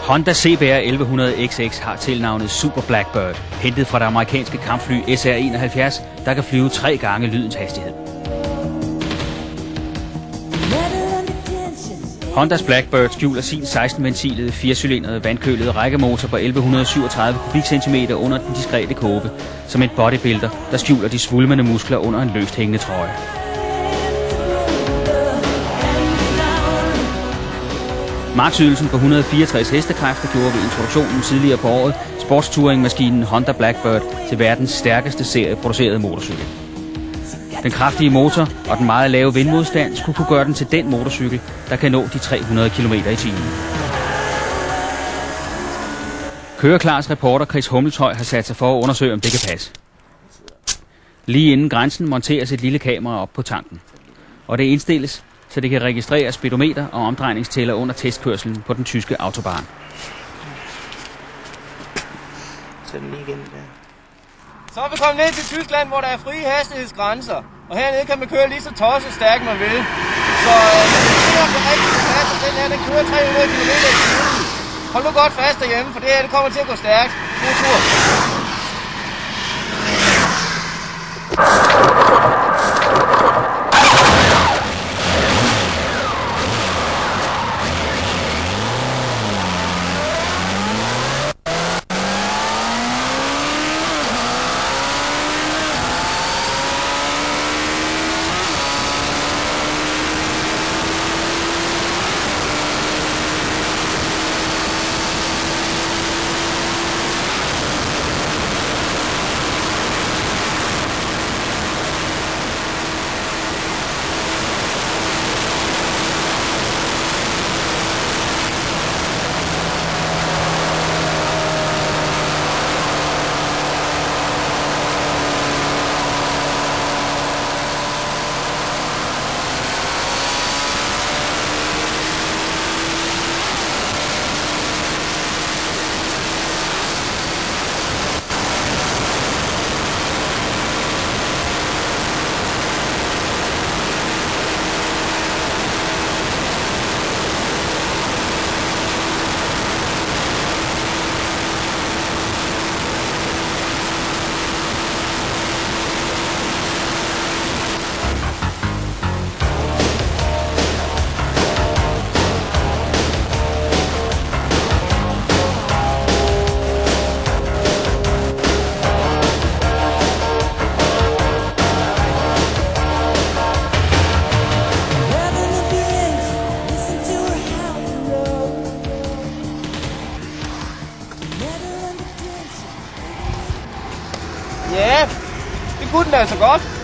Honda CBR 1100XX har tilnavnet Super Blackbird, hentet fra det amerikanske kampfly SR-71, der kan flyve 3 gange lydens hastighed. Hondas Blackbird skjuler sin 16-ventilede, 4-cylindrede, vandkølede rækkemotor på 1137 kubikcentimeter under den diskrete kåbe, som en bodybuilder, der skjuler de svulmende muskler under en løst hængende trøje. Marksydelsen på 164 hestekræfter gjorde ved introduktionen tidligere på året sportstouringmaskinen Honda Blackbird til verdens stærkeste serieproducerede motorcykel. Den kraftige motor og den meget lave vindmodstand skulle kunne gøre den til den motorcykel, der kan nå de 300 km/t. Køreklars reporter Chris Hummelshøj har sat sig for at undersøge, om det kan passe. Lige inden grænsen monteres et lille kamera op på tanken, og det indstilles, så det kan registrere speedometer og omdrejningstæller under testkørslen på den tyske autobahn. Så er vi kommet ned til Tyskland, hvor der er frie hastighedsgrænser. Og hernede kan man køre lige så tosset stærkt man vil. Så det er det rigtige plads, og den her den kører 300 km/t. Hold nu godt fast derhjemme, for det her det kommer til at gå stærkt. God tur. Ja, det kunne den altså godt.